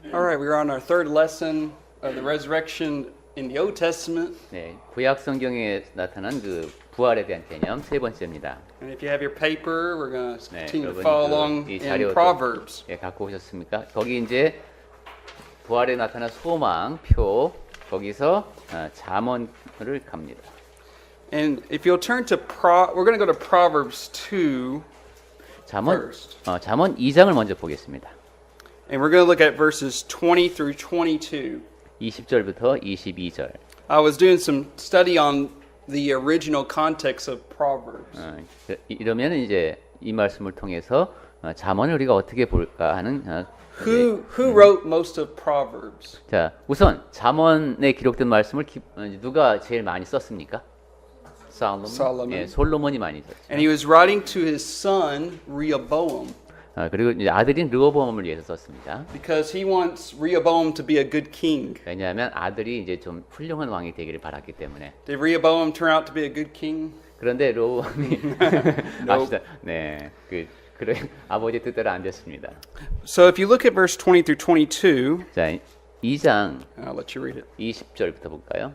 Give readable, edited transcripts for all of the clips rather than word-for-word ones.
All right, we're on our third lesson of the resurrection in the Old Testament. 네, 구약 성경에 나타난 그 부활에 대한 개념 세 번째입니다. And if you have your paper, we're going to 네, continue to 여러분 follow along 이 in 자료 Proverbs. 예, 갖고 오셨습니까? 거기 이제 부활에 나타난 소망표 거기서 잠언을 갑니다. And if you'll turn to we're going to go to Proverbs 2 잠언 first. 잠언 2장을 먼저 보겠습니다. And we're going to look at verses 20 through 22. 20절부터 22절. I was doing some study on the original context of Proverbs. 이러면 이제 이 말씀을 통해서 잠언을 우리가 어떻게 볼까 하는 Who wrote most of Proverbs? 자, 우선 잠언에 기록된 말씀을 누가 제일 많이 썼습니까? Solomon. 예, 솔로몬이 많이 썼죠. And he was writing to his son Rehoboam 그리고 이제 아들인 르호보암을 위해서 썼습니다. because he wants Rehoboam to be a good king. 왜냐하면 아들이 이제 좀 훌륭한 왕이 되기를 바랐기 때문에. Did Rehoboam turn out to be a good king? 그런데 르호보암이 아시다. 네, 그래 아버지 뜻대로 안 됐습니다. So if you look at verse 20 through 22, 자, 2장 I'll let you read it. 20절부터 볼까요?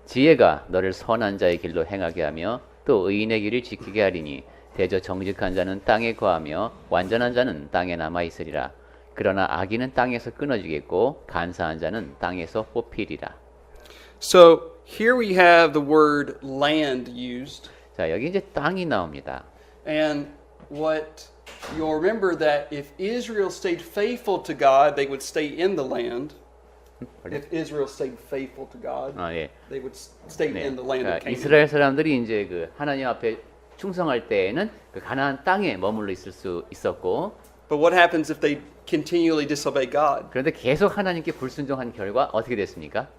지혜가 너를 선한 자의 길로 행하게 하며 또 의인의 길을 지키게 하리니 대저 정직한 자는 땅에 거하며 완전한 자는 땅에 남아 있으리라. 그러나 악인은 땅에서 끊어지겠고 간사한 자는 땅에서 뽑히리라. So here we have the word land used. 자, 여기 이제 땅이 나옵니다. And what you'll remember that if Israel stayed faithful to God, they would stay in the land. If Israel stayed faithful to God, 예. they would stay 네. in the land of 자, Canaan. 이스라엘 사람들이 이제 그 하나님 앞에 충성할 때에는 그 가나안 땅에 머물러 있을 수 있었고, But what happens if they continually disobey God? 그런데 계속 하나님께 불순종한 결과 어떻게 됐습니까?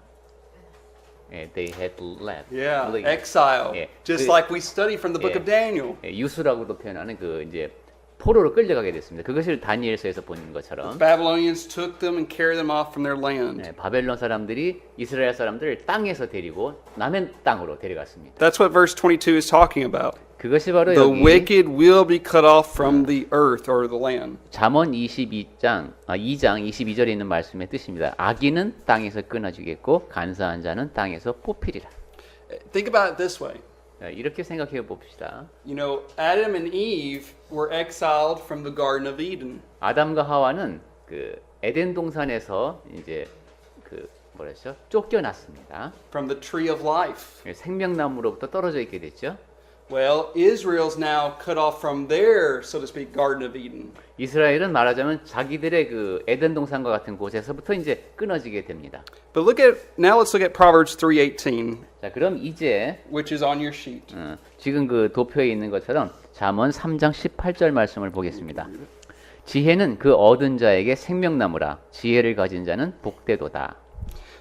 예, they had left. Yeah, Leave. exile. 예, Just 그- like we study from the book 예. of Daniel. 예, 유수라고도 표현하는 그 이제 포로로 끌려가게 됐습니다. 그것을 다니엘서에서 본 것처럼 Babylonians took them and carried them off from their land. 예, 바벨론 사람들이 이스라엘 사람들을 땅에서 데리고 남의 땅으로 데려갔습니다. That's what verse 22 is talking about. 그것이 바로 The 여기 wicked will be cut off from the earth or the land. 잠언 2장 22절에 있는 말씀의 뜻입니다. 악인은 땅에서 끊어지겠고 간사한 자는 땅에서 뽑히리라. Think about it this way. 자, 이렇게 생각해 봅시다. You know, Adam and Eve were exiled from the Garden of Eden. 아담과 하와는 그 에덴 동산에서 이제 그 뭐랬죠? 쫓겨났습니다. From the tree of life. 생명나무로부터 떨어져 있게 됐죠. Well, Israel's now cut off from their, so to speak, Garden of Eden. 이스라엘은 말하자면 자기들의 그 에덴 동산과 같은 곳에서부터 이제 끊어지게 됩니다. But now let's look at Proverbs 3:18, 자, 그럼 이제 which is on your sheet. 지금 그 도표에 있는 것처럼 잠언 3장 18절 말씀을 보겠습니다. 지혜는 그 얻은 자에게 생명나무라. 지혜를 가진 자는 복되도다.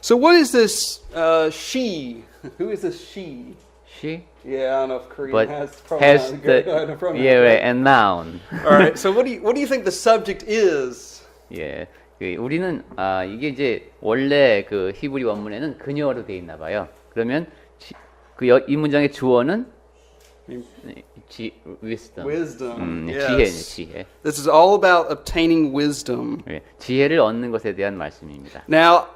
So what is this she? Who is this she? She, Yeah, I don't know if Korean but has has pronoun. the pronoun. yeah, right, and noun. All right. So what do you think the subject is? 예, 우리는 이게 이제 원래 그 히브리 원문에는 그녀로 돼 있나 봐요. 그러면 이 문장의 주어는 wisdom. Wisdom. 지혜네, Yes. 지혜. This is all about obtaining wisdom. 예, 지혜를 얻는 것에 대한 말씀입니다. Now,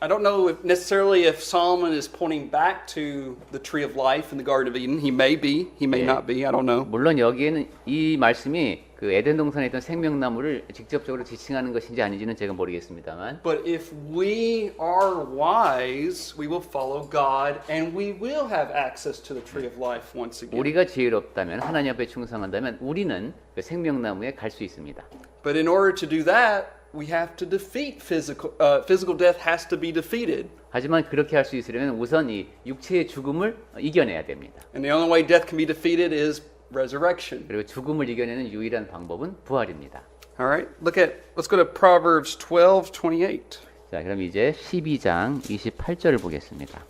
I don't know necessarily if Solomon is pointing back to the tree of life in the Garden of Eden. He may be. He may Yeah. not be. I don't know. 물론 여기에는 이 말씀이 그 에덴 동산에 있던 생명나무를 직접적으로 지칭하는 것인지 아닌지는 제가 모르겠습니다만. But if we are wise, we will follow God and we will have access to the tree of life once again. 우리가 지혜롭다면 하나님 앞에 충성한다면 우리는 그 생명나무에 갈 수 있습니다. But in order to do that, we have to defeat physical death has to be defeated. 하지만 그렇게 할 수 있으려면 우선 이 육체의 죽음을 이겨내야 됩니다. And the only way death can be defeated is resurrection. 그리고 죽음을 이겨내는 유일한 방법은 부활입니다. All right. Let's go to Proverbs 12:28. 자, 그럼 이제 12장 28절을 보겠습니다.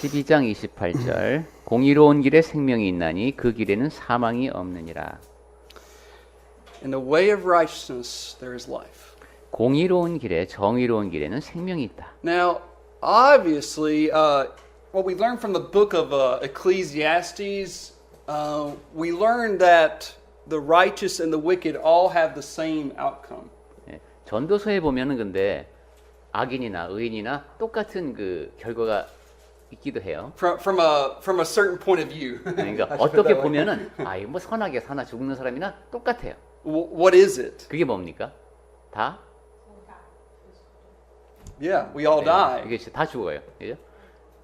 12장 28절 공의로운 길에 생명이 있나니 그 길에는 사망이 없느니라. In the way of righteousness there is life. 공의로운 길에 정의로운 길에는 생명이 있다. Now, obviously, what we learn from the book of Ecclesiastes, we learn that the righteous and the wicked all have the same outcome. 예, 전도서에 보면은 근데 악인이나 의인이나 똑같은 그 결과가 있기도 해요. From a certain point of view. 그러니까 I should put 어떻게 that way. 보면은 이거 뭐 선하게 사나 죽는 사람이나 똑같아요. What is it? 그게 뭡니까? 다 Yeah, we all die. 이게 다 죽어요. 그죠?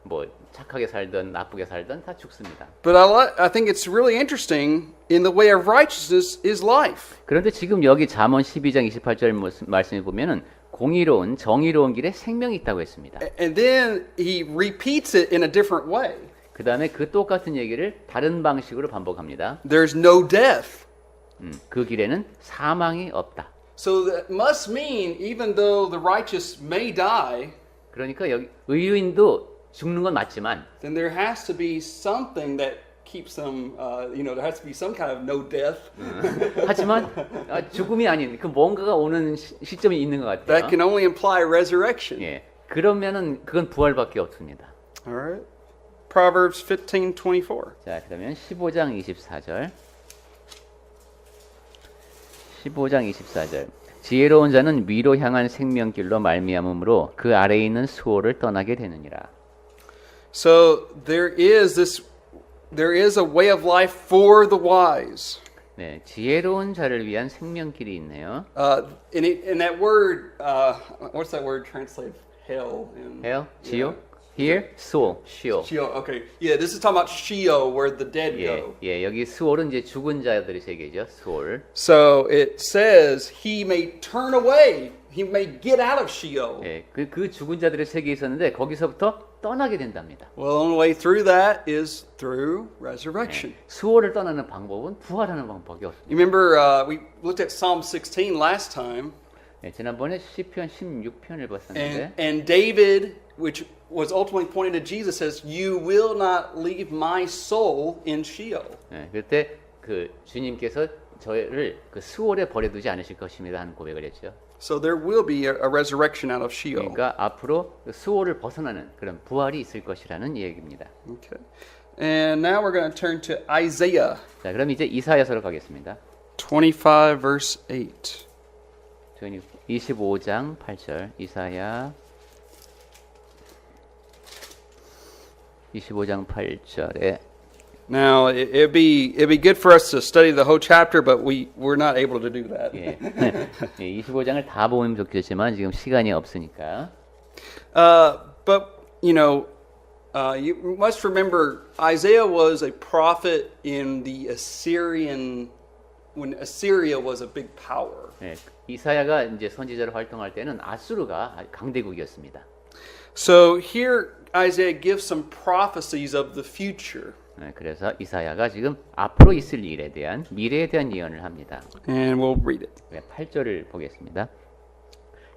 뭐 착하게 살든 나쁘게 살든 다 죽습니다. But I think it's really interesting. In the way of righteousness is life. 그런데 지금 여기 잠언 12장 28절 말씀에 보면은 공의로운 정의로운 길에 생명이 있다고 했습니다. And then he repeats it in a different way. 그 다음에 그 똑같은 얘기를 다른 방식으로 반복합니다. There's no death. 그 길에는 사망이 없다. So that must mean even though the righteous may die, 그러니까 여기 의인도 죽는 건 맞지만 then there has to be something that keeps them, there has to be some kind of no death 하지만 죽음이 아닌 그 뭔가가 오는 시점이 있는 것 같아요. that can only imply resurrection. 예, 그러면은 그건 부활밖에 없습니다. All right. Proverbs 15:24. 자, 그러면 15장 24절. 15장 24절. 지혜로운 자는 위로 향한 생명길로 말미암음으로 그 아래에 있는 수호를 떠나게 되느니라. So there is a way of life for the wise. 네, 지혜로운 자를 위한 생명길이 있네요. In that word, what's that word translated? Hell. Hell, 지옥. Here, Sheol, Sheol. Sheol. Okay. Yeah, this is talking about Sheol, where the dead 예, go. 예, 여기 수월은 이제 죽은 자들의 세계죠. 수월. So it says he may turn away. He may get out of Sheol. 예, 그 죽은 자들의 세계에 있었는데 거기서부터 떠나게 된답니다. Well, the only way through that is through resurrection. 수월을 떠나는 방법은 부활하는 방법이 없습니다. You remember we looked at Psalm 16 last time, 예, 지난번에 시편 16편을 봤었는데 and David, which was ultimately pointing to Jesus, says, "You will not leave my soul in Sheol." 예, 그때 그 주님께서 저를 그 수월에 버려두지 않으실 것입니다 하는 고백을 했죠. So there will be a resurrection out of Sheol. 그러니까 앞으로 그 수월을 벗어나는 그런 부활이 있을 것이라는 얘기입니다. Okay. And now we're going to turn to Isaiah 자, 그럼 이제 이사야서로 가겠습니다. 25 verse 8. 25장 8절 이사야 25장 8절에 Now it'd be good for us to study the whole chapter, but we're not able to do that. 예. 예, 25장을 다 보면 좋겠지만 지금 시간이 없으니까. But you must remember Isaiah was a prophet in the Assyrian when Assyria was a big power. 예, 이사야가 이제 선지자로 활동할 때는 아수르가 강대국이었습니다. So here Isaiah gives some prophecies of the future. 예, 그래서 이사야가 지금 앞으로 있을 일에 대한 미래에 대한 예언을 합니다. And we'll read it. 8절을 보겠습니다.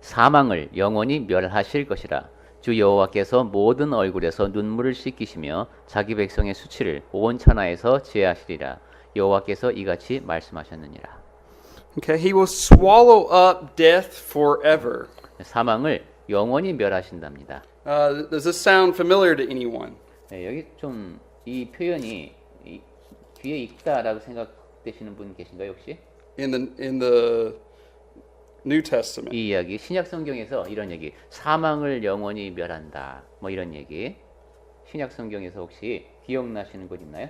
사망을 영원히 멸하실 것이라. 주 여호와께서 모든 얼굴에서 눈물을 씻기시며 자기 백성의 수치를 온 천하에서 제하시리라. 여호와께서 이같이 말씀하셨느니라. Okay, he will swallow up death forever. 사망을 영원히 멸하신답니다. Does this sound familiar to anyone? 네, 여기 좀 이 표현이 귀에 익다라고 생각되시는 분 계신가요 혹시? In the New Testament. 이 이야기 신약 성경에서 이런 얘기 사망을 영원히 멸한다 뭐 이런 얘기 신약 성경에서 혹시 기억나시는 것 있나요?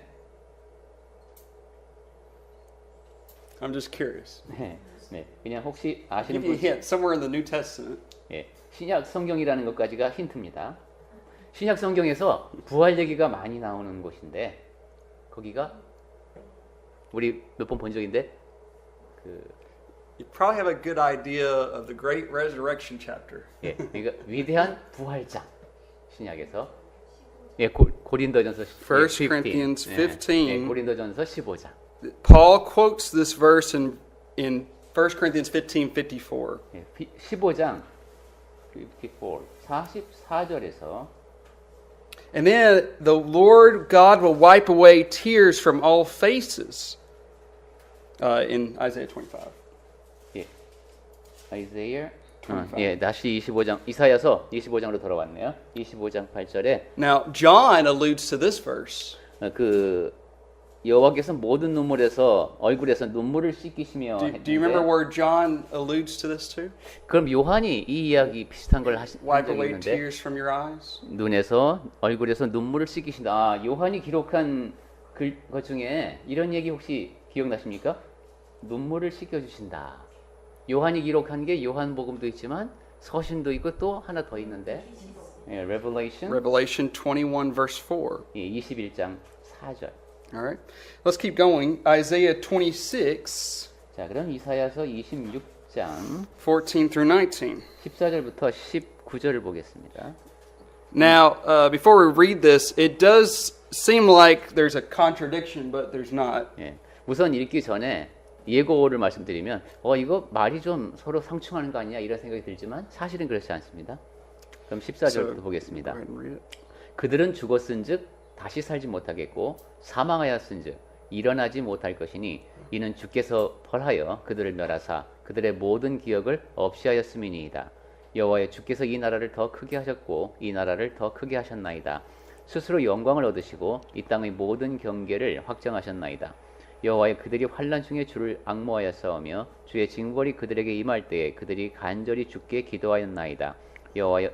I'm just curious. 네, 네. 그냥 혹시 I'll 아시는 give you a 분 hint. Somewhere in the New Testament. 예, 신약 성경이라는 것까지가 힌트입니다. 신약 성경에서 부활 얘기가 많이 나오는 곳인데 거기가 우리 몇 번 본 적인데 You probably have a good idea of the Great Resurrection chapter. 예, 그러니까 위대한 부활장 신약에서 예, 고린도전서 1 Corinthians 15. 예, 고린도전서 15장. Paul quotes this verse in 1 Corinthians 15:54. 예, 15장 44절에서 And then the Lord God will wipe away tears from all faces. In Isaiah 25. 예. 아이사야 예, 다시 25장 이사야서 25장으로 돌아왔네요. 25장 8절에 Now John alludes to this verse. 그 여호와께서 모든 눈물에서 얼굴에서 눈물을 씻기시며 Do you remember 했는데 where John alludes to this too? 그럼 요한이 이 이야기 비슷한 걸 하신 Wipe 적이 away 있는데 tears from your eyes. 눈에서 얼굴에서 눈물을 씻기신다. 아, 요한이 기록한 것 중에 이런 얘기 혹시 기억나십니까? 눈물을 씻겨주신다. 요한이 기록한 게 요한복음도 있지만 서신도 있고 또 하나 더 있는데 예, Revelation Revelation 21 verse 4. 예, 21장 4절. All right. Let's keep going. Isaiah 26, 자, 그럼 이사야서 26장 14 through 19. 14절부터 19절을 보겠습니다. Now, before we read this, it does seem like there's a contradiction, but there's not. 예, 우선 읽기 전에 예고를 말씀드리면 이거 말이 좀 서로 상충하는 거 아니냐 이런 생각이 들지만 사실은 그렇지 않습니다. 그럼 14절부터 보겠습니다. Go ahead and read it. 그들은 죽었은즉 다시 살지 못하겠고 사망하였은즉 일어나지 못할 것이니 이는 주께서 벌하여 그들을 멸하사 그들의 모든 기억을 없이 하였음이니이다. 여호와의 주께서 이 나라를 더 크게 하셨고 이 나라를 더 크게 하셨나이다. 스스로 영광을 얻으시고 이 땅의 모든 경계를 확정하셨나이다. 여호와의 그들이 환난 중에 주를 앙모하여 싸우며 주의 징벌이 그들에게 임할 때에 그들이 간절히 주께 기도하였나이다. 여호와여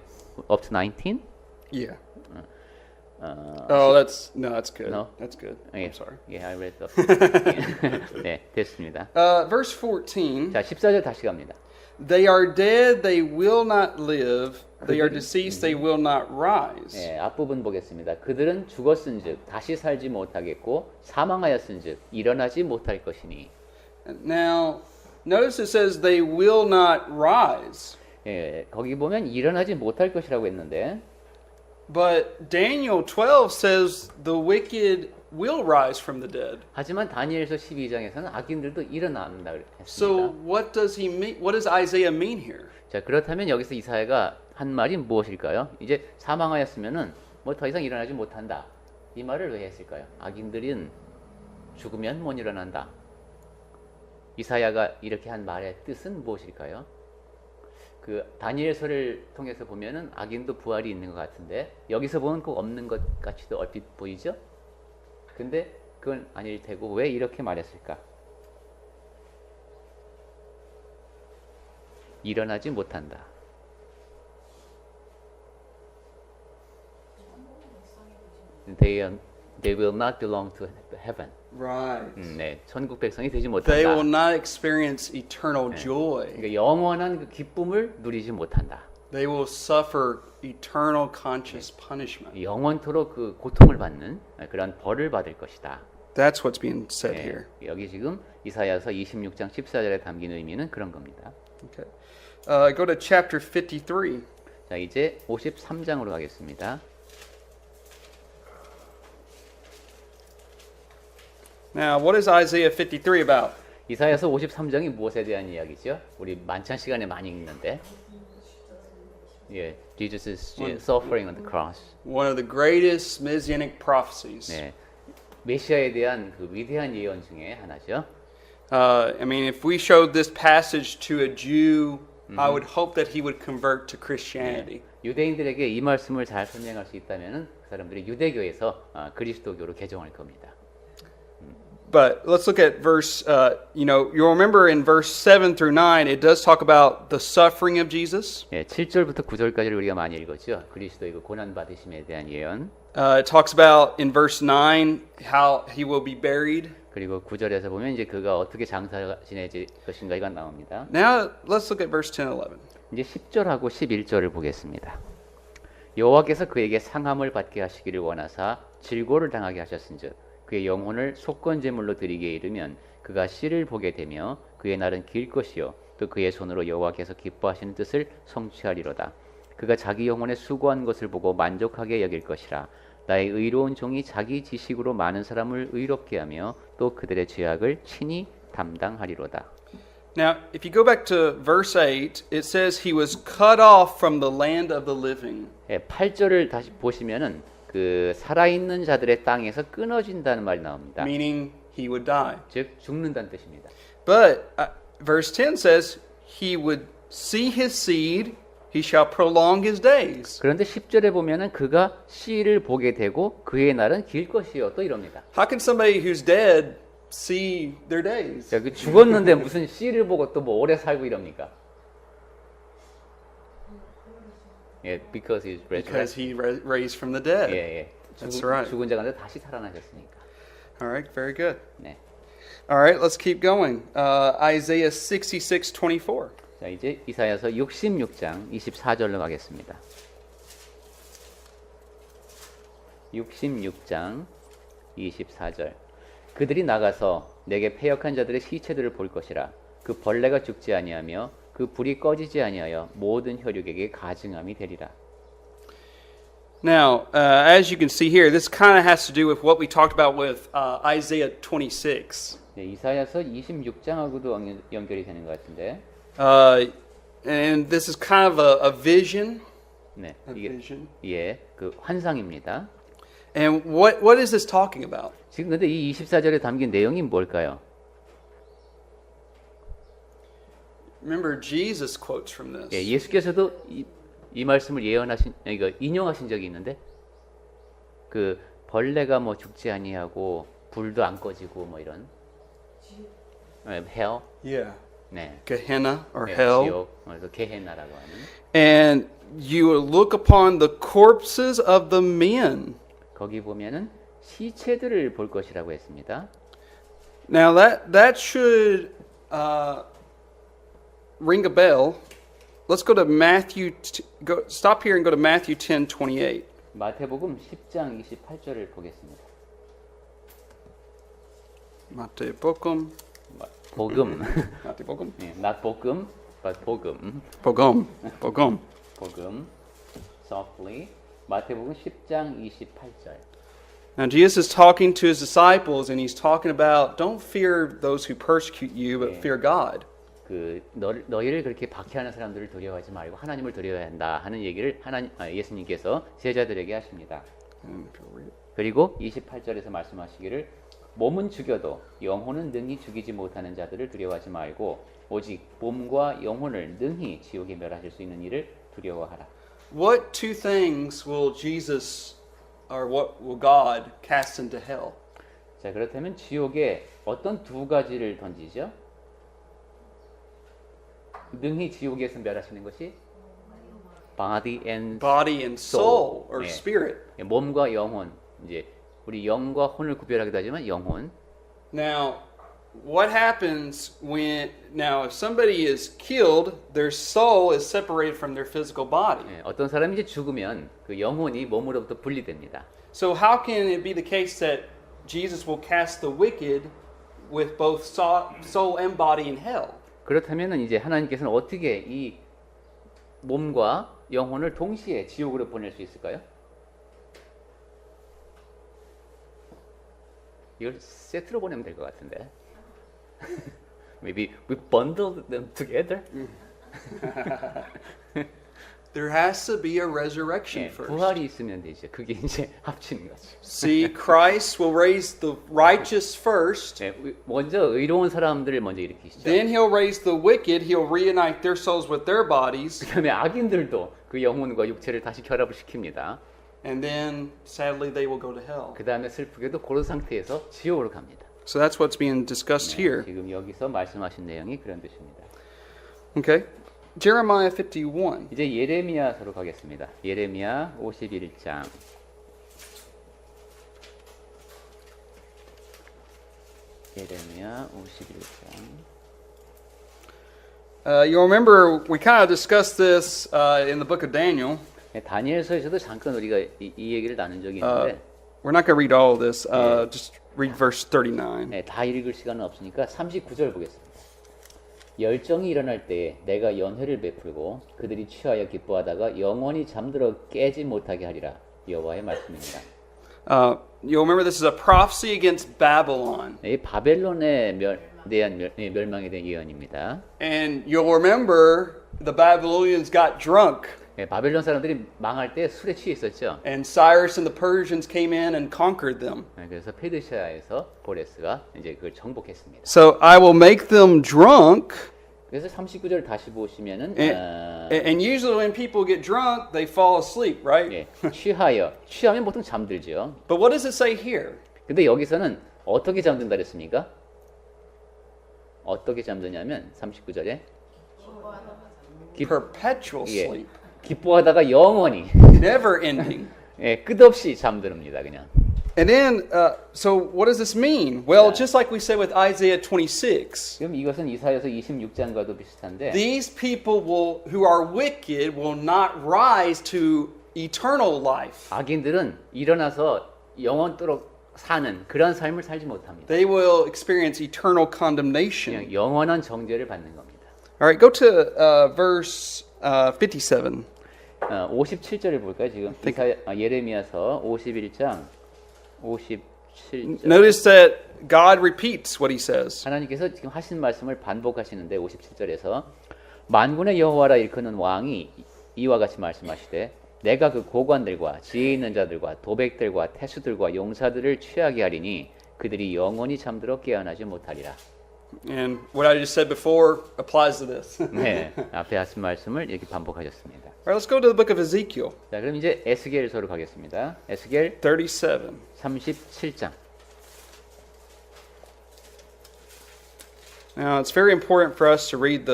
up to 19? Yeah. That's good. No? That's good. 예, I'm sorry. 예, I read the. 네, 됐습니다. Verse 14. 자, 14절 다시 갑니다. They are dead, they will not live. They are deceased, they will not rise. 예, 앞부분 보겠습니다. 그들은 죽었은즉 다시 살지 못하겠고 사망하였은즉 일어나지 못할 것이니. Now, notice it says they will not rise. 예, 거기 보면 일어나지 못할 것이라고 했는데 But Daniel 12 says the wicked will rise from the dead. 하지만 다니엘서 12장에서는 악인들도 일어난다 했습니다. So what does he mean? What does Isaiah mean here? 자, 그렇다면 여기서 이사야가 한 말이 무엇일까요? 이제 사망하였으면은 뭐 더 이상 일어나지 못한다. 이 말을 왜 했을까요? 악인들은 죽으면 못 일어난다. 이사야가 이렇게 한 말의 뜻은 무엇일까요? 그 다니엘서를 통해서 보면은 악인도 부활이 있는 것 같은데 여기서 보면 꼭 없는 것 같이도 얼핏 보이죠? 근데 그건 아닐 테고 왜 이렇게 말했을까? 일어나지 못한다. They will not belong to heaven. Right. 네, 천국 백성이 되지 They will 못한다. not experience eternal joy. 그러니까 영원한 그 기쁨을 누리지 못한다. They will suffer eternal conscious punishment. 영원토록 그 고통을 받는 그런 벌을 받을 것이다. That's what's being said 네, here. 여기 지금 이사야서 26장 14절에 담긴 의미는 그런 겁니다. Okay. Go to chapter 53. 자, 이제 53장으로 가겠습니다. Now, what is Isaiah 53 about? 이사야서 53장이 무엇에 대한 이야기죠? 우리 만찬 시간에 많이 읽는데. 예, Jesus' suffering on the cross. One of the greatest messianic prophecies. 네, 메시아에 대한 그 위대한 예언 중에 하나죠. I mean, if we showed this passage to a Jew, I would hope that he would convert to Christianity. 유대인들에게 이 말씀을 잘 설명할 수 있다면은 그 사람들이 유대교에서 그리스도교로 개종할 겁니다. But let's look at verse, you'll remember in verse 7 through 9, it does talk about the suffering of Jesus. 예, 7절부터 9절까지를 우리가 많이 읽었죠. 그리스도의 그 고난 받으심에 대한 예언. It talks about in verse 9 how he will be buried. 그리고 9절에서 보면 이제 그가 어떻게 장사 지내질 것인가 이가 나옵니다. Now let's look at verse 10 and 11. 이제 10절하고 11절을 보겠습니다. 여호와께서 그에게 상함을 받게 하시기를 원하사 질고를 당하게 하셨은즉 그의 영혼을 속건 제물로 드리게 이르면 그가 씨를 보게 되며 그의 날은 길 것이요 또 그의 손으로 여호와께서 기뻐하시는 뜻을 성취하리로다. 그가 자기 영혼에 수고한 것을 보고 만족하게 여길 것이라. 나의 의로운 종이 자기 지식으로 많은 사람을 의롭게 하며 또 그들의 죄악을 친히 담당하리로다. Now, if you go back to verse 8, it says he was cut off from the land of the living. 8절을 다시 보시면은 그 살아있는 자들의 땅에서 끊어진다는 말이 나옵니다. Meaning he would die. 즉 죽는다는 뜻입니다. But verse 10 says he would see his seed he shall prolong his days. 그런데 10절에 보면은 그가 씨를 보게 되고 그의 날은 길 것이요 또 이럽니다. How can somebody who's dead see their days? 자, 그 죽었는데 무슨 씨를 보고 또 뭐 오래 살고 이럽니까? 예, because he's Because resurrected. he raised from the dead. 예, 예. That's right. 죽은 자가 아니라 다시 살아나셨으니까. All right, very good. 네. All right, let's keep going. Isaiah 66:24. 자, 이제 이사야서 66장 24절로 가겠습니다. 66장 24절. 그들이 나가서 내게 패역한 자들의 시체들을 볼 것이라. 그 벌레가 죽지 아니하며 그 불이 꺼지지 아니하여 모든 혈육에게 가증함이 되리라. Now, as you can see here, this kind of has to do with what we talked about with Isaiah 26. 네, 이사야서 26장하고도 연결이 되는 것 같은데. And this is kind of a vision. 네, A 이게 vision. 예, 그 환상입니다. And what is this talking about? 지금 근데 이 24절에 담긴 내용이 뭘까요? Remember, Jesus quotes from this. 예, 예수께서도 이 말씀을 예언하신, 이거 인용하신 적이 있는데, 그 벌레가 뭐 죽지 아니하고 불도 안 꺼지고 뭐 이런, hell, Yeah. 네, Gehenna or 네, hell. 지옥, 그래서 게헨나라고 하는. And you look upon the corpses of the men. 거기 보면은 시체들을 볼 것이라고 했습니다. Now that should ring a bell. Let's go to Matthew. Stop here and go to Matthew 10:28. 마태복음 10장 28절을 보겠습니다. 마태복음. 복음, 마태복음. 예, not 복음, but 복음. 복음. 복음. 복음, softly. 마태복음 10장 28절. Now Jesus is talking to his disciples, and he's talking about don't fear those who persecute you, but Yeah. fear God. 그 너희를 그렇게 박해하는 사람들을 두려워하지 말고 하나님을 두려워해야 한다 하는 얘기를 예수님께서 제자들에게 하십니다. 그리고 28절에서 말씀하시기를 몸은 죽여도 영혼은 능히 죽이지 못하는 자들을 두려워하지 말고 오직 몸과 영혼을 능히 지옥에 멸하실 수 있는 이를 두려워하라. What two things will Jesus or what will God cast into hell? 자, 그렇다면 지옥에 어떤 두 가지를 던지죠? 능히 지옥에서 멸하시는 것이 body and Body and soul or Yeah. spirit. 몸과 영혼. 이제 우리 영과 혼을 구별하기도 하지만 영혼. Now, what happens now if somebody is killed, their soul is separated from their physical body. 예, 어떤 사람이 이제 죽으면 그 영혼이 몸으로부터 분리됩니다. So how can it be the case that Jesus will cast the wicked with both soul and body in hell? 그렇다면은 이제 하나님께서는 어떻게 이 몸과 영혼을 동시에 지옥으로 보낼 수 있을까요? 이걸 세트로 보내면 될 것 같은데. Maybe we bundle them together. There has to be a resurrection 예, first. 부활이 있으면 되죠. 그게 이제 합치는 거죠. See, Christ will raise the righteous first. 예, 먼저 의로운 사람들을 먼저 일으키시죠. Then he'll raise the wicked. He'll reunite their souls with their bodies. 그다음에 악인들도 그 영혼과 육체를 다시 결합을 시킵니다. And then, sadly, they will go to hell. 그다음에 슬프게도 그런 상태에서 지옥으로 갑니다. So that's what's being discussed here. 지금 여기서 말씀하신 내용이 그런 뜻입니다. Okay. Jeremiah 51. 이제 예레미야서로 가겠습니다. 예레미야 51장. 예레미야 51장. You'll remember we kind of discussed this in the book of Daniel. 다니엘서에서도 잠깐 우리가 이 얘기를 나눈 적이 있는데 We're not going to read all of this. Just read verse 39. 네, 다 읽을 시간은 없으니까 39절 보겠습니다. 열정이 일어날 때에 내가 연회를 베풀고 그들이 취하여 기뻐하다가 영원히 잠들어 깨지 못하게 하리라. 여호와의 말씀입니다. You'll remember this is a prophecy against Babylon. 이 바벨론에 대한 멸망에 대한 예언입니다. And you'll remember the Babylonians got drunk. 네, 바벨론 사람들이 망할 때 술에 취해 있었죠. And Cyrus and the Persians came in and conquered them. 네, 그래서 페르시아에서 보레스가 이제 그걸 정복했습니다. So I will make them drunk 그래서 39절 다시 보시면은 And usually when people get drunk, they fall asleep, right? 예, 취하면 보통 잠들죠. But what does it say here? 근데 여기서는 어떻게 잠든다 그랬습니까? 어떻게 잠드냐면 39절에 Perpetual 예, sleep. 기뻐하다가 영원히 Never ending. 예, 끝없이 잠드릅니다 그냥. And then, so what does this mean? Well, just like we said with Isaiah 26, 그럼 이것은 이사야서 26장과도 비슷한데 these people who are wicked will not rise to eternal life. 악인들은 일어나서 영원토록 사는 그런 삶을 살지 못합니다. They will experience eternal condemnation. 그냥 영원한 정죄를 받는 겁니다. All right, go to verse 57. 57절을 볼까요? 지금 예레미야서 51장 57절. Notice that God repeats what he says. 하나님께서 지금 하신 말씀을 반복하시는데 57절에서 만군의 여호와라 일컫는 왕이 이와 같이 말씀하시되 내가 그 고관들과 지혜 있는 자들과 도백들과 태수들과 용사들을 취하게 하리니 그들이 영원히 잠들어 깨어나지 못하리라. And what I just said before applies to this. 네, 앞에 하신 말씀을 이렇게 반복하셨습니다. All right, let's go to the book of Ezekiel, 자, 그럼 이제 에스겔서로 가겠습니다. 에스겔 37. 37장. Now, it's very important for us to read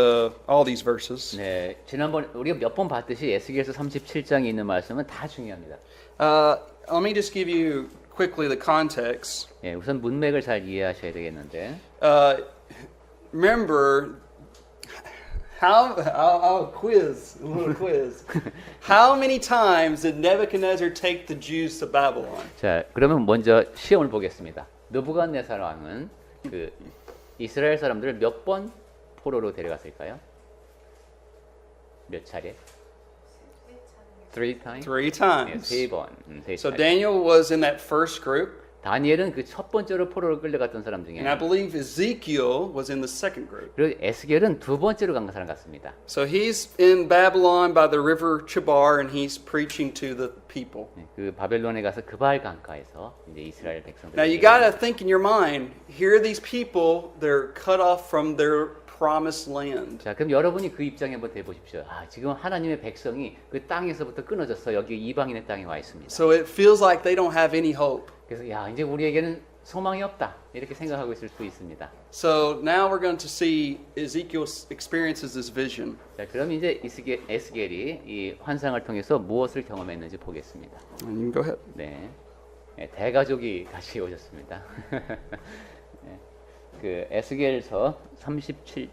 all these verses. 네, 지난번 우리가 몇 번 봤듯이 에스겔서 37장에 있는 말씀은 다 중요합니다. Let me just give you quickly the context. 예, 우선 문맥을 잘 이해하셔야 되겠는데. Remember, I'll quiz, a little quiz. How many times did Nebuchadnezzar take the Jews to Babylon? 자, 그러면 먼저 시험을 보겠습니다. 느부갓네살 왕은 그 이스라엘 사람들을 몇 번 포로로 데려갔을까요? 몇 차례? Three times? Three 예, times. 세 번. 세 So 차례. Daniel was in that first group, 다니엘은 그 첫 번째로 포로로 끌려갔던 사람 중에 and I believe Ezekiel was in the second group. 그리고 에스겔은 두 번째로 간 사람 같습니다. So he's in Babylon by the river Chebar, and he's preaching to the people. 그 바벨론에 가서 그발 강가에서 이제 이스라엘 백성들. Now you got to think in your mind, here are these people, they're cut off from their promised land. 자, 그럼 여러분이 그 입장에 한번 대 보십시오. 아, 지금 하나님의 백성이 그 땅에서부터 끊어져서 여기 이방인의 땅에 와 있습니다. So it feels like they don't have any hope. 그래서 야, 이제 우리에게는 소망이 없다. 이렇게 생각하고 있을 수 있습니다. So now we're going to see Ezekiel experiences this vision. 자, 그럼 이제 에스겔이 이 환상을 통해서 무엇을 경험했는지 보겠습니다. And you can go ahead. 네, 네, 대가족이 같이 오셨습니다. 네, 그 에스겔서 37장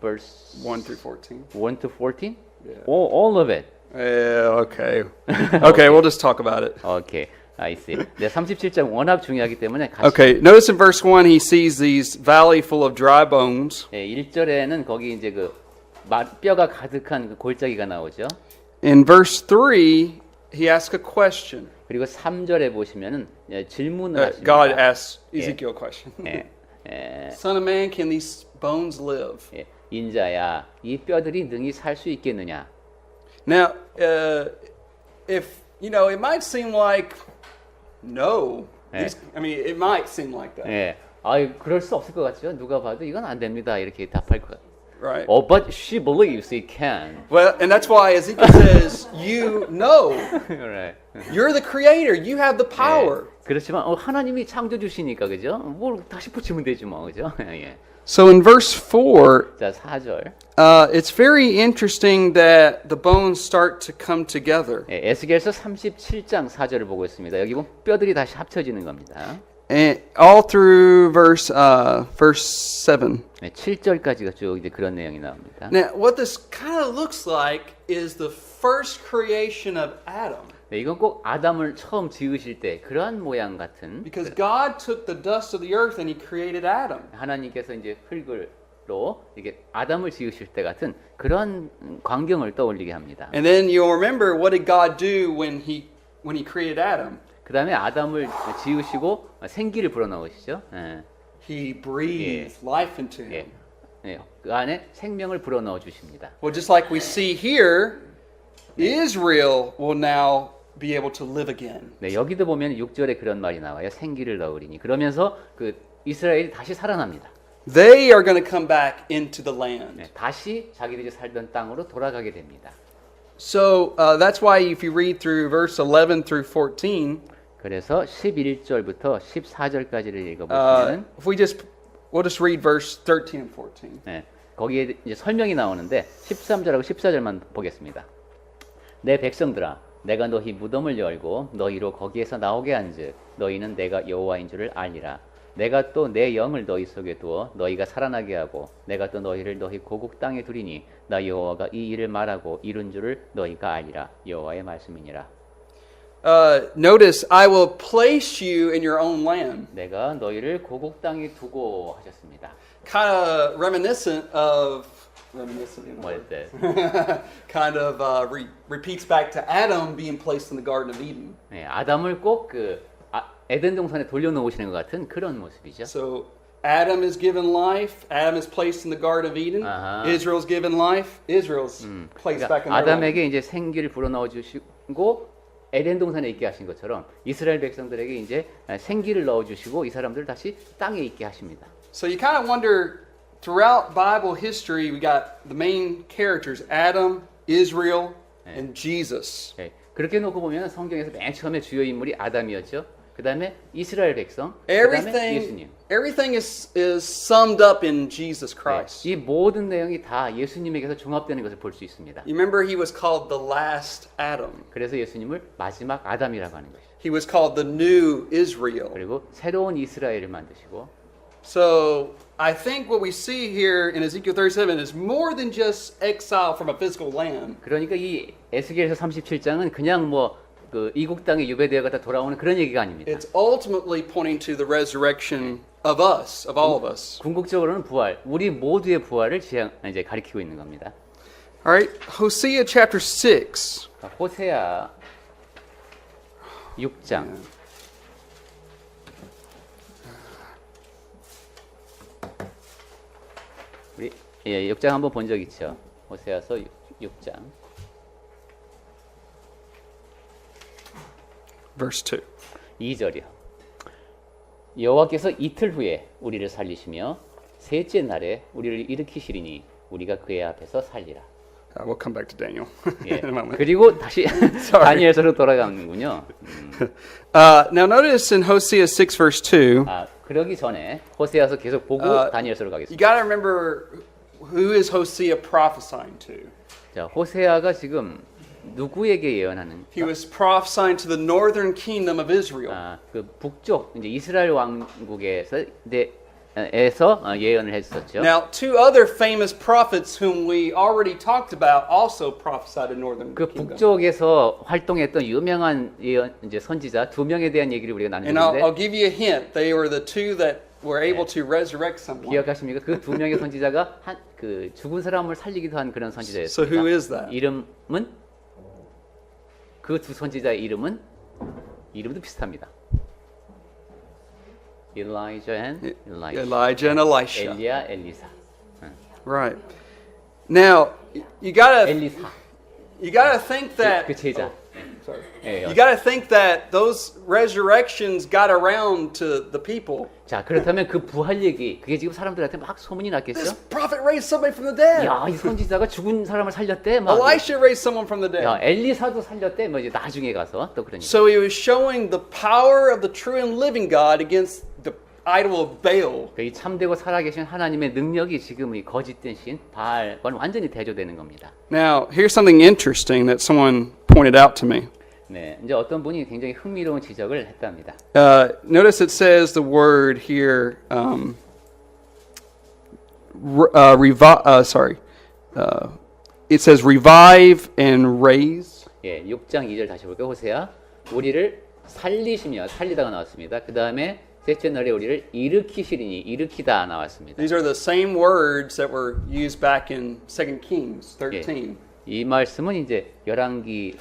verse 1 through 14. 1 to 14? Yeah. All of it. Yeah, okay. Okay, we'll just talk about it. 오케이. I see. 네, 37장 워낙 중요하기 때문에 같이 Okay, notice in verse 1 he sees these valley full of dry bones. 네, 1절에는 거기 이제 그 뼈가 가득한 그 골짜기가 나오죠. In verse 3 he asks a question. 그리고 3절에 보시면은 질문을 하십니다. God asks Ezekiel a question. 예, 예, Son of man, can these bones live? 예, 인자야, 이 뼈들이 능히 살 수 있겠느냐? Now, if you know, it might seem like no. These, I mean, it might seem like that, 예, 그럴 수 없을 것 같죠? 누가 봐도 이건 안 됩니다. 이렇게 답할 것 같아요. right? Oh, but she believes it can. Well, and that's why Ezekiel says, "You know, right. you're the creator. You have the power." 예, 그렇지만 하나님이 창조주시니까 그죠? 뭘 다시 붙이면 되지 뭐 그죠? 예. So in verse 4, 자, 4절. it's very interesting that the bones start to come together. 예, 에스겔서 37장 4절을 보고 있습니다. 여기 보면 뼈들이 다시 합쳐지는 겁니다. And all through verse 7. 네, 7절까지가 쭉 이제 그런 내용이 나옵니다. Now, what this kind of looks like is the first creation of Adam. 네, 이건 꼭 아담을 처음 지으실 때 그러한 모양 같은 Because God took the dust of the earth and he created Adam. 하나님께서 이제 흙으로 이게 아담을 지으실 때 같은 그런 광경을 떠올리게 합니다. And then you'll remember what did God do when he created Adam? 그 다음에 아담을 지으시고 생기를 불어넣으시죠. 예. He breathed life into 예. him. 예. 그 안에 생명을 불어넣어 주십니다. Well, just like we see here, Israel will now be able to live again. 네, 여기도 보면 6절에 그런 말이 나와요. 생기를 넣으리니. 그러면서 그 이스라엘이 다시 살아납니다. they are going to come back into the land. 네, 다시 자기들이 살던 땅으로 돌아가게 됩니다. So that's why if you read through verse 11 through 14, 그래서 11절부터 14절까지를 읽어보시면 we'll just read verse 13 and 14. 네, 거기에 이제 설명이 나오는데 13절하고 14절만 보겠습니다. 내 백성들아, 내가 너희 무덤을 열고 너희로 거기에서 나오게 한즉 너희는 내가 여호와인 줄을 알리라. 내가 또 내 영을 너희 속에 두어 너희가 살아나게 하고 내가 또 너희를 너희 고국 땅에 두리니 나 여호와가 이 일을 말하고 이룬 줄을 너희가 알리라. 여호와의 말씀이니라. Notice, I will place you in your own land. 내가 너희를 고국 땅에 두고 하셨습니다. Kind of reminiscent of 뭐 때? kind of repeats back to Adam being placed in the Garden of Eden. 네, 아담을 꼭 에덴 동산에 돌려놓으시는 것 같은 그런 모습이죠. So Adam is given life. Adam is placed in the Garden of Eden. Israel's given life. Israel's placed back in their land. 아담에게 이제 생기를 불어넣어 주시고 에덴 동산에 있게 하신 것처럼 이스라엘 백성들에게 이제 생기를 넣어 주시고 이 사람들을 다시 땅에 있게 하십니다. So you kind of wonder, throughout Bible history, we got the main characters: Adam, Israel, and Jesus. 네, 그렇게 놓고 보면 성경에서 맨 처음에 주요 인물이 아담이었죠. 그 다음에 이스라엘 백성, 그 다음에 예수님. Everything is summed up in Jesus Christ. 네, 이 모든 내용이 다 예수님에게서 종합되는 것을 볼 수 있습니다. You remember he was called the last Adam. 그래서 예수님을 마지막 아담이라고 하는 것이죠. He was called the new Israel. 그리고 새로운 이스라엘을 만드시고. So I think what we see here in Ezekiel 37 is more than just exile from a physical land. 그러니까 이 에스겔서 37장은 그냥 뭐 그 이국 땅에 유배되어 갔다 돌아오는 그런 얘기가 아닙니다. It's ultimately pointing to the resurrection of us, of all of us. 궁극적으로는 부활, 우리 모두의 부활을 이제 가리키고 있는 겁니다. All right, Hosea chapter 6. 호세아 6장. 우리 6장 한번 본 적 있죠? 호세아서 6장. Verse 2. 2절이요. 여호와께서 이틀 후에 우리를 살리시며 셋째 날에 우리를 일으키시리니 우리가 그의 앞에서 살리라. We'll come back to Daniel 예. in a moment. 그리고 다시 다니엘서로 돌아가는군요. Now notice in Hosea 6 verse 2. 그러기 전에 호세아서 계속 보고 다니엘서로 You 가겠습니다. got to remember who is Hosea prophesying to. 자, 호세아가 지금 누구에게 예언하는? He was prophesying to the northern kingdom of Israel. 그 북쪽 이제 이스라엘 왕국에서 예언을 했었죠. Now, two other famous prophets whom we already talked about also prophesied in northern 그 kingdom. 북쪽에서 활동했던 유명한 이제 선지자 두 명에 대한 얘기를 우리가 And 나누는데 I'll give you a hint. They were the two that were able to resurrect someone. 기억하십니까? 그 두 명의 선지자가 그 죽은 사람을 살리기도 한 그런 선지자였습니다. So who is that? 이름은 그 두 선지자의 이름도 비슷합니다. Elijah and Elisha. Elijah and Elisha. 엘리야, 엘리사. Right. Now, you gotta 엘리사. think that. 그 제자. Sorry. 예, You gotta think that those resurrections got around to the people. 자, 그렇다면 그 부활 얘기, 그게 지금 사람들한테 막 소문이 This 났겠죠? prophet raised somebody from the dead. 야, 이 선지자가 죽은 사람을 살렸대. 막. Elisha raised someone from the dead. 야, 엘리사도 살렸대. 뭐 이제 나중에 가서 또 그러니까. So he was showing the power of the true and living God against the idol of Baal. 이 참되고 살아계신 하나님의 능력이 지금 이 거짓된 신 바알과는 완전히 대조되는 겁니다. Now, here's something interesting that someone pointed out to me. 네, 이제 어떤 분이 굉장히 흥미로운 지적을 했답니다. Notice it says the word here. It says revive and raise. 예, 6장 2절 다시 볼게요. 호세아. 우리를 살리시며 살리다가 나왔습니다. 그 다음에 셋째 날에 우리를 일으키시리니 일으키다 나왔습니다. These are the same words that were used back in 2 Kings 13. 예, 이 말씀은 이제 열왕기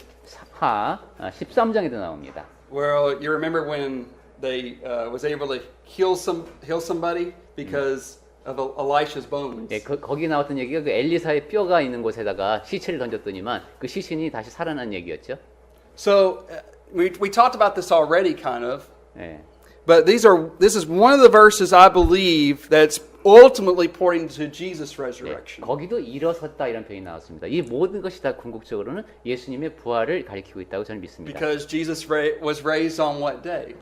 하 13장에도 나옵니다. Well, you remember when they was able to heal somebody because of Elisha's bones. 예, 거기 나왔던 얘기가 그 엘리사의 뼈가 있는 곳에다가 시체를 던졌더니만 그 시신이 다시 살아난 얘기였죠. So we talked about this already, kind of. 예. But this is one of the verses I believe that's ultimately pointing to Jesus' resurrection. 거기도 일어섰다 이런 표현이 나왔습니다. 이 모든 것이 다 궁극적으로는 예수님의 부활을 가리키고 있다고 저는 믿습니다. Because Jesus was raised on what day?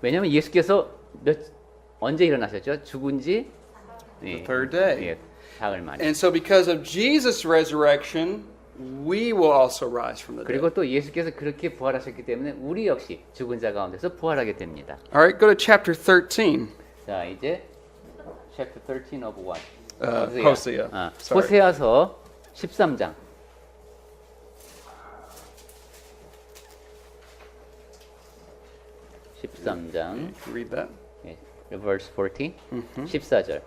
왜냐하면 예수께서 언제 일어나셨죠? 죽은 지 The third day. 사흘 만에. And so because of Jesus' resurrection, we will also rise from the dead. 그리고 또 예수께서 그렇게 부활하셨기 때문에 우리 역시 죽은 자 가운데서 부활하게 됩니다. All right, go to chapter 13. 자, 이제 chapter 13 of what? Hosea. Sorry. 호세아서 13장. 13장. Read that. verse 14. 14절.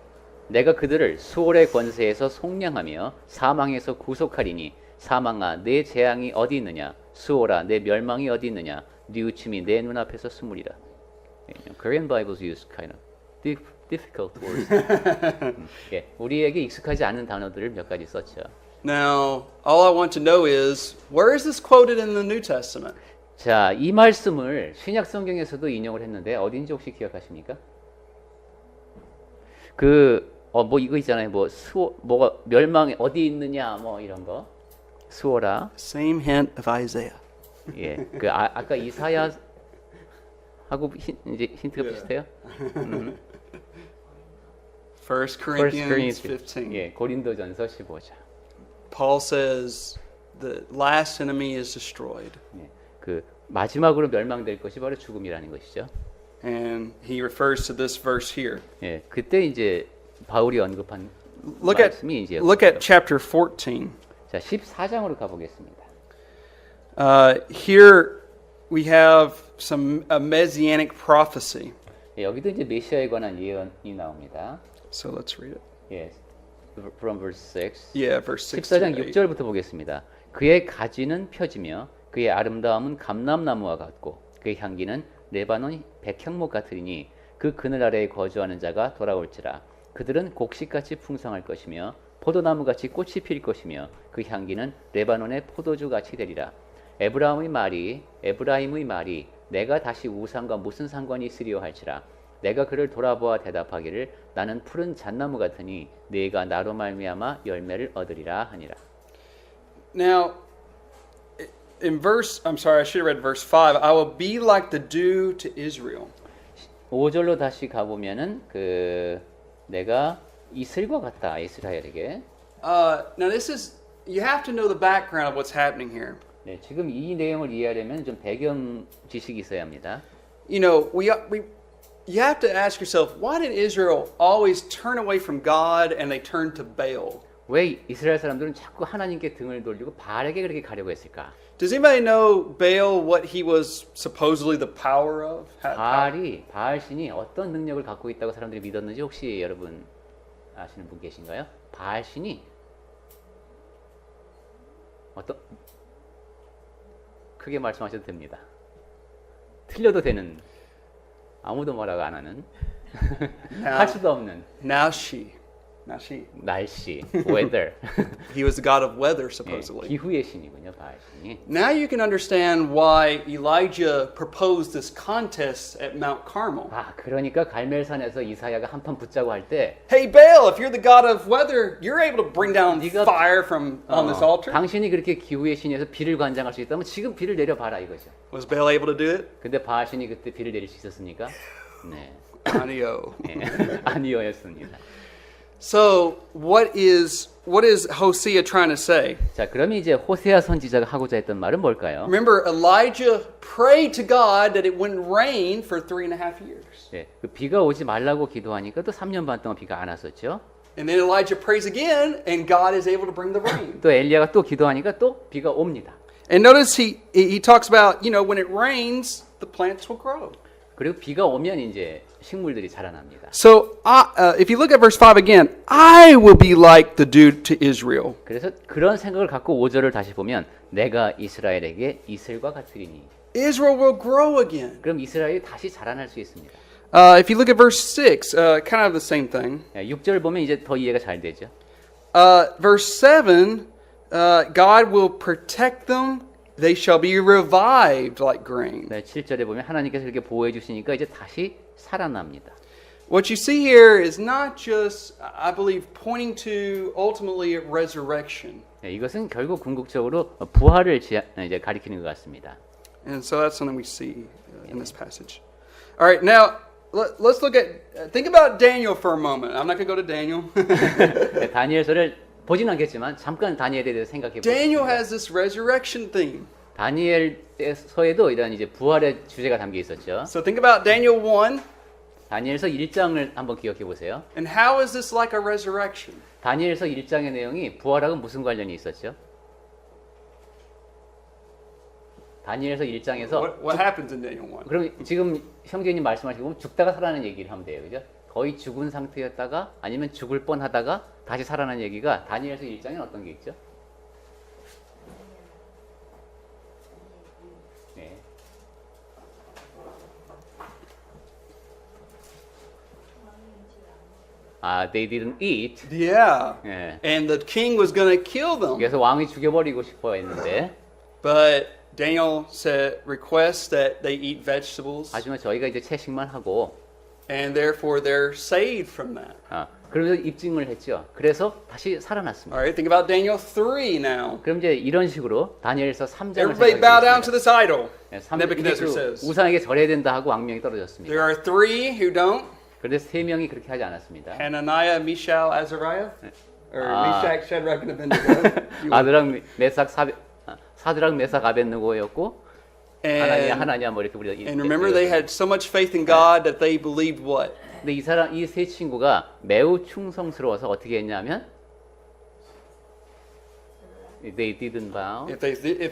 내가 그들을 수월의 권세에서 속량하며 사망에서 구속하리니 사망아 내 재앙이 어디 있느냐 수월아 내 멸망이 어디 있느냐 네 웃음이 내 눈앞에서 스물이라. Korean Bibles use kind of difficult words. 예, 우리에게 익숙하지 않은 단어들을 몇 가지 썼죠. Now, all I want to know is, where is this quoted in the New Testament? 자, 이 말씀을 신약 성경에서도 인용을 했는데 어딘지 혹시 기억하십니까? 뭐 이거 있잖아요. 뭐가 멸망이 어디 있느냐 뭐 이런 거. 수어라. Same hint of Isaiah. 예. 아까 이사야 하고 이제 힌트가 비슷해요. 1 Corinthians 15. 예, 고린도전서 15장. Paul says the last enemy is destroyed. 예, 마지막으로 멸망될 것이 바로 죽음이라는 것이죠. And he refers to this verse here. 예, 그때 이제 바울이 언급한 Look 말씀이 이제 at chapter 14. 자, 14장으로 가보겠습니다. Here we have some a messianic prophecy. 예, 여기도 이제 메시아에 관한 예언이 나옵니다. So let's read it. 예, from verse 6. Yeah, verse 6. 14장 6절부터 보겠습니다. 그의 가지는 펴지며 그의 아름다움은 감람나무와 같고 그의 향기는 레바논 백향목 같으리니 그 그늘 아래에 거주하는 자가 돌아올지라. 그들은 곡식같이 풍성할 것이며 포도나무같이 꽃이 필 것이며 그 향기는 레바논의 포도주같이 되리라. 에브라임의 말이 내가 다시 우상과 무슨 상관이 있으리요 할지라. 내가 그를 돌아보아 대답하기를 나는 푸른 잣나무 같으니 네가 나로 말미암아 열매를 얻으리라 하니라. Now, in I'm sorry, I should have read verse 5. I will be like the dew to Israel. 5절로 다시 가보면은 내가 이슬과 같다 이스라엘에게. Now this is you have to know the background of what's happening here. 네, 지금 이 내용을 이해하려면 좀 배경 지식이 있어야 합니다. You know, you have to ask yourself, why did Israel always turn away from God and they turned to Baal? 왜 이스라엘 사람들은 자꾸 하나님께 등을 돌리고 바알에게 그렇게 가려고 했을까? Does anybody know Baal what he was supposedly the power of? 바알 신이 어떤 능력을 갖고 있다고 사람들이 믿었는지 혹시 여러분 아시는 분 계신가요? 바알 신이 크게 말씀하셔도 됩니다. 틀려도 되는 아무도 뭐라고 안 하는 할 수도 없는 Now she. 날씨, weather. He was the god of weather, supposedly. 기후의 신이군요, 바알 신이. Now you can understand why Elijah proposed this contest at Mount Carmel. 그러니까 갈멜산에서 이사야가 한판 붙자고 할 때, Hey Baal, if you're the god of weather, you're able to bring down fire from on this altar. 당신이 그렇게 기후의 신에서 비를 관장할 수 있다면 지금 비를 내려봐라 이거죠. Was Baal able to do it? 근데 바알 신이 그때 비를 내릴 수 있었습니까? 네. Adio. 아니었습니다. So what is Hosea trying to say? 자, 그러면 이제 호세아 선지자가 하고자 했던 말은 뭘까요? Remember, Elijah prayed to God that it wouldn't rain for 3.5 years. 네, 비가 오지 말라고 기도하니까 또 3년 반 동안 비가 안 왔었죠. And then Elijah prays again, and God is able to bring the rain. 또 엘리야가 또 기도하니까 또 비가 옵니다. And notice he talks about, when it rains, the plants will grow. 그리고 비가 오면 이제 식물들이 자라납니다. So if you look at verse 5 again, I will be like the dew to Israel. 그래서 그런 생각을 갖고 5절을 다시 보면 내가 이스라엘에게 이슬과 같으리니. Israel will grow again. 그럼 이스라엘이 다시 자라날 수 있습니다. If you look at verse 6, kind of the same thing. 6절 보면 이제 더 이해가 잘 되죠. Verse 7, God will protect them. They shall be revived like grain. 네, 7절에 보면 하나님께서 이렇게 보호해 주시니까 이제 다시 살아납니다. what you see here is not just, I believe, pointing to ultimately at resurrection. 예, 이것은 결국 궁극적으로 부활을 이제 가리키는 것 같습니다. And so that's something we see in this passage. All right, now let's look at, think about Daniel for a moment. I'm not going to go to Daniel. 네, 다니엘서를 보진 않겠지만 잠깐 다니엘에 대해서 생각해 Daniel 보겠습니다. has this resurrection theme. 다니엘서에도 이런 이제 부활의 주제가 담겨 있었죠. So think about Daniel 1, 다니엘서 1장을 한번 기억해 보세요. and how is this like a resurrection? 다니엘서 1장의 내용이 부활하고 무슨 관련이 있었죠? 다니엘서 1장에서 What happens in Daniel 1? 그럼 지금 형제님 말씀하시고 죽다가 살아나는 얘기를 하면 돼요. 그죠? 거의 죽은 상태였다가 아니면 죽을 뻔하다가 다시 살아난 얘기가 다니엘서 1장에는 어떤 게 있죠? 네. They didn't eat. Yeah. 예. And the king was going to kill them. 그래서 왕이 죽여버리고 싶어 했는데 But Daniel said, requests that they eat vegetables, 하지만 저희가 이제 채식만 하고 and therefore they're saved from that. 그러면서 입증을 했죠. 그래서 다시 살아났습니다. All right, think about Daniel 3 now. 그럼 이제 이런 식으로 다니엘서 3장을 Everybody bow down to this idol, Nebuchadnezzar 그 says. 우상에게 절해야 된다 하고 왕명이 떨어졌습니다. There are three who don't. 그런데 세 명이 그렇게 하지 않았습니다. Hananiah, Mishael, Azariah. Or Ah. Meshach, Shadrach, and Abednego. 사드락 메삭 아벤느고였고 하나니아 뭐 이렇게 우리가 And remember, they had so much faith in God that they believed what? 근데 이 세 친구가 매우 충성스러워서 어떻게 했냐면 they didn't bow. If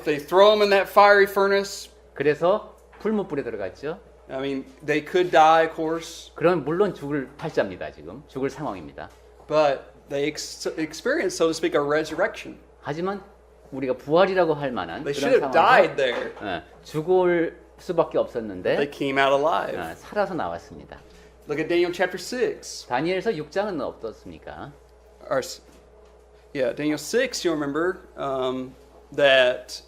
they throw them in that fiery furnace, 그래서 풀무불에 들어갔죠. I mean, they could die, of course, 그러면 물론 죽을 팔자입니다. 지금 죽을 상황입니다. but they experienced, so to speak, a resurrection. 하지만 우리가 부활이라고 할 만한 They 그런 should have died 상황에서 there. 죽을 수밖에 They 없었는데 came out alive. 살아서 나왔습니다. Look at Daniel chapter 6. 다니엘서 6장은 어떻습니까? Daniel 6, you'll remember that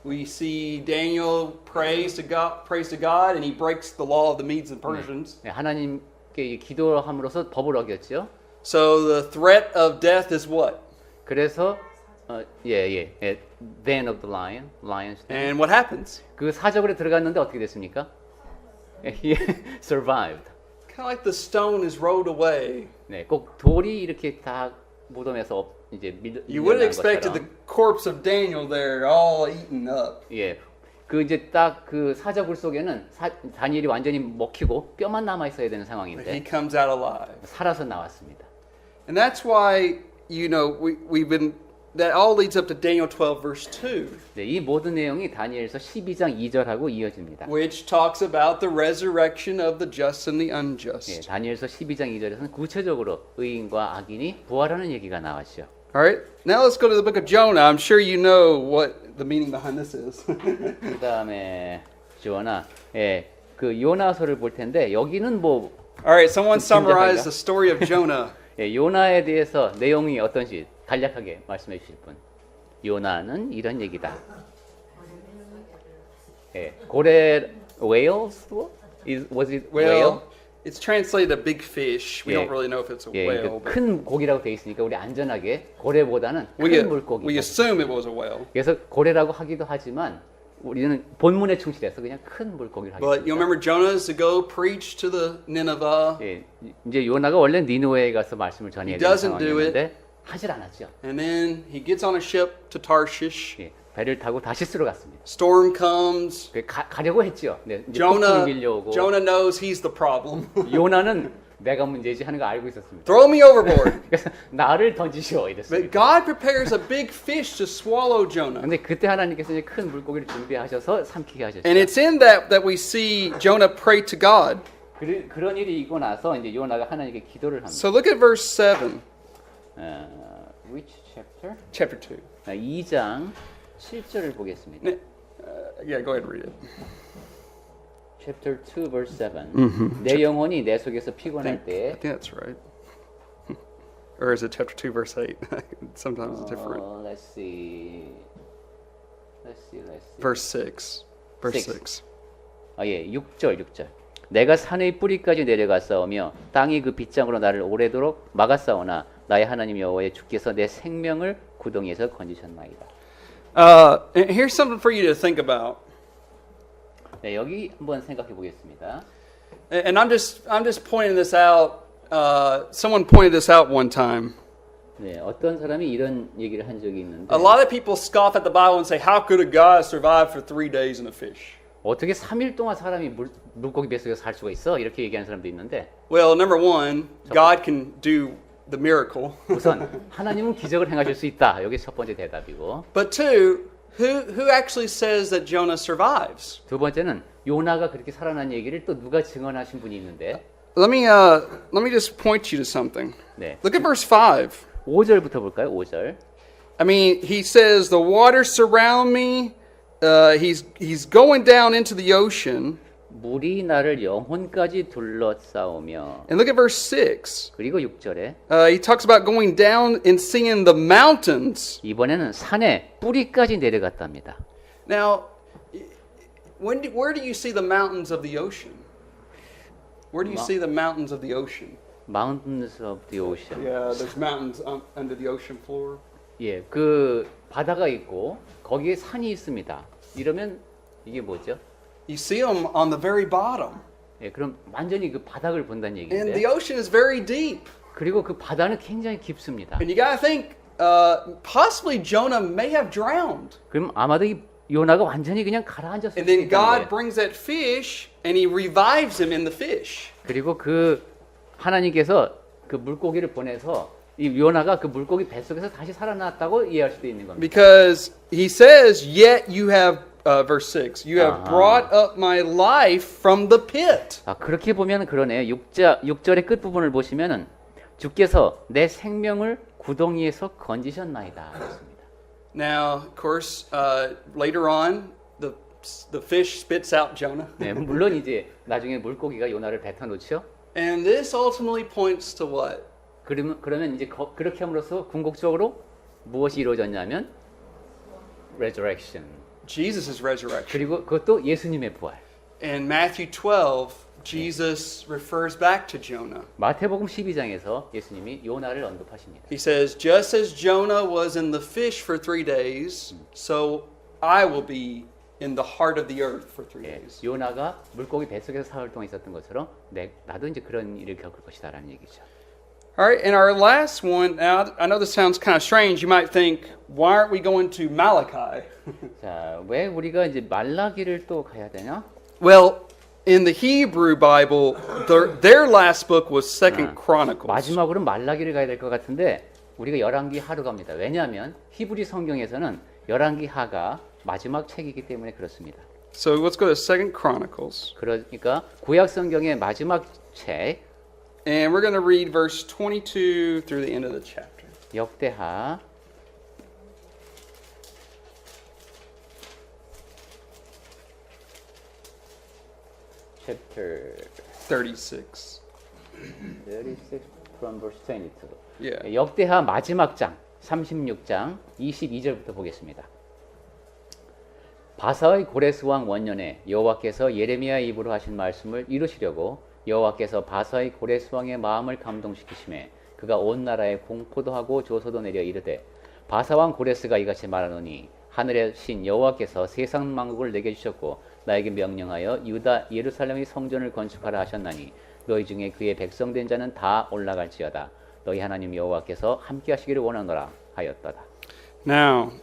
we see Daniel prays to God, and he breaks the law of the Medes and Persians. 네, 하나님께 기도함으로써 법을 어겼죠. So the threat of death is what? 그래서 Den of the Lions. And what happens? 그 사적으로 들어갔는데 어떻게 됐습니까? He survived. Kind of like the stone is rolled away. 네, 꼭 돌이 이렇게 다 무덤에서 이제 You wouldn't 밀려난 expect the 것처럼. corpse of Daniel there all eaten up. 예, 그 이제 딱 그 사자굴 속에는 다니엘이 완전히 먹히고 뼈만 남아 있어야 되는 But he 상황인데 comes out alive. 살아서 나왔습니다. And that's why, that all leads up to Daniel 12 verse 2, 네, 이 모든 내용이 다니엘서 12장 2절하고 이어집니다. which talks about the resurrection of the just and the 예, unjust. 다니엘서 12장 2절에서는 구체적으로 의인과 악인이 부활하는 얘기가 나왔죠. All right, now let's go to the book of Jonah. I'm sure you know what the meaning behind this is. 그 다음에 요나, 예, 그 요나서를 볼 텐데 여기는 뭐 All right, someone 진짜 summarize 가이가? the story of Jonah. 예, 요나에 대해서 내용이 어떤지 간략하게 말씀해 주실 분. 요나는 이런 얘기다. 예, 고래 whales? Was it whale? Well, it's translated a big fish. We Yeah. don't really know if it's a 예, whale. 그 But 큰 고기라고 돼 있으니까 우리 안전하게 고래보다는 큰 we 물고기. assume it was a whale. 그래서 고래라고 하기도 하지만 우리는 본문에 충실해서 그냥 큰 물고기를 But you 하겠습니다. remember Jonah is to go preach to the Nineveh, 예, 이제 요나가 원래 니느웨에 가서 말씀을 전해야 He 되는 doesn't do 상황이었는데 하질 않았죠. and then he gets on a ship to Tarshish. 예, 배를 타고 다시스로 갔습니다. Storm comes. 가려고 했죠. 네, 이제 폭풍이 밀려오고 Jonah knows he's the problem. 요나는 내가 문제지 하는 거 알고 있었습니다. Throw me overboard. 그래서 나를 던지시오 But 이랬습니다. God prepares a big fish to swallow Jonah. 근데 그때 하나님께서 이제 큰 물고기를 준비하셔서 삼키게 하셨죠. And it's in that we see Jonah pray to God. 그런 일이 있고 나서 이제 요나가 하나님께 기도를 합니다. So look at verse 7, Which chapter? chapter 2. 2장 7절을 보겠습니다. Yeah, go ahead and read it. Chapter 2 verse 7. 내 영혼이 내 속에서 피곤할 I 때에 think that's right. Or is it chapter 2, verse 8? Sometimes it's different. let's see. Verse 6. Verse Six. 6. 예, 6절. 내가 산의 뿌리까지 내려갔사오며 땅이 그 빗장으로 나를 오래도록 막았사오나 나의 하나님 여호와의 주께서 내 생명을 구덩이에서 건지셨나이다. And here's something for you to think about. 네, 여기 한번 생각해 보겠습니다. And I'm just pointing this out. Someone pointed this out one time. 네, 어떤 사람이 이런 얘기를 한 적이 있는데 A lot of people scoff at the Bible and say, "How could a guy survive for 3 days in a fish?" 어떻게 3일 동안 사람이 물고기 뱃속에서 살 수가 있어? 이렇게 얘기하는 사람도 있는데 Well, number one, God can do the miracle. 우선 하나님은 기적을 행하실 수 있다. 여기 첫 번째 대답이고 But two, who actually says that Jonah survives? 두 번째는 요나가 그렇게 살아난 얘기를 또 누가 증언하신 분이 있는데 Let me just point you to something. 네, Look at verse 5. 5절부터 볼까요? 5절. I mean, he says, "The waters surround me." He's going down into the ocean. 물이 나를 영혼까지 둘러싸오며 And look at verse 6. 그리고 6절에 He talks about going down and seeing the mountains. 이번에는 산에 뿌리까지 내려갔답니다. Now, where do you see the mountains of the ocean? Where do you see the mountains of the ocean? Mountains of the Ocean. Yeah, there's mountains under the ocean floor. 예, 그 바다가 있고 거기에 산이 있습니다. 이러면 이게 뭐죠? You see them on the very bottom. 예, 그럼 완전히 그 바닥을 본다는 And the 얘기인데 ocean is very deep. 그리고 그 바다는 굉장히 깊습니다. And you got to think, possibly Jonah may have drowned. 그럼 아마도 이 요나가 완전히 그냥 가라앉았을 And 수 then 있다는 God 거예요. brings that fish and he revives him in the fish. 그리고 그 하나님께서 그 물고기를 보내서 이 요나가 그 물고기 뱃속에서 다시 살아났다고 이해할 수도 있는 겁니다. Because he says, "Yet you have," verse 6, "You have brought up my life from the pit." 아, 그렇게 보면 그러네요. 6절의 끝부분을 보시면은 주께서 내 생명을 구덩이에서 건지셨나이다. 그렇습니다. Now, of course, later on, the fish spits out Jonah. 네, 물론 이제 나중에 물고기가 요나를 뱉어놓죠. And this ultimately points to what? 그러면 이제 그렇게 함으로써 궁극적으로 무엇이 이루어졌냐면 resurrection. Jesus' resurrection. 그리고 그것도 예수님의 부활. In Matthew 12, Jesus refers back to Jonah. 마태복음 12장에서 예수님이 요나를 언급하십니다. He says, "Just as Jonah was in the fish for 3 days, so I will be in the heart of the earth for 3 예, days." 요나가 물고기 뱃속에서 사흘 동안 있었던 것처럼 나도 이제 그런 일을 겪을 것이다라는 얘기죠. All right, and our last one, now I know this sounds kind of strange. You might think, why aren't we going to Malachi? 자, 왜 우리가 이제 말라기를 또 가야 되냐? Well, in the Hebrew Bible, their last book was Second Chronicles. 마지막으로 말라기를 가야 될 것 같은데 우리가 열왕기 하로 갑니다. 왜냐하면 히브리 성경에서는 열왕기 하가 마지막 책이기 때문에 그렇습니다. So let's go to Second Chronicles. 그러니까 구약 성경의 마지막 책 And we're going to read verse 22 through the end of the chapter. 역대하 36. 36 from verse 22. Yeah. 역대하 마지막 장 36장 22절부터 보겠습니다. 바사의 고레스 왕 원년에 여호와께서 예레미야 입으로 하신 말씀을 이루시려고 여호와께서 바사의 고레스 왕의 마음을 감동시키심에 그가 온 나라에 공포도 하고 조소도 내려 이르되 바사 왕 고레스가 이같이 말하노니 하늘의 신 여호와께서 세상 만국을 내게 주셨고 나에게 명령하여 유다 예루살렘의 성전을 건축하라 하셨나니 너희 중에 그의 백성된 자는 다 올라갈지어다. 너희 하나님 여호와께서 함께 하시기를 원하노라 하였도다. Now,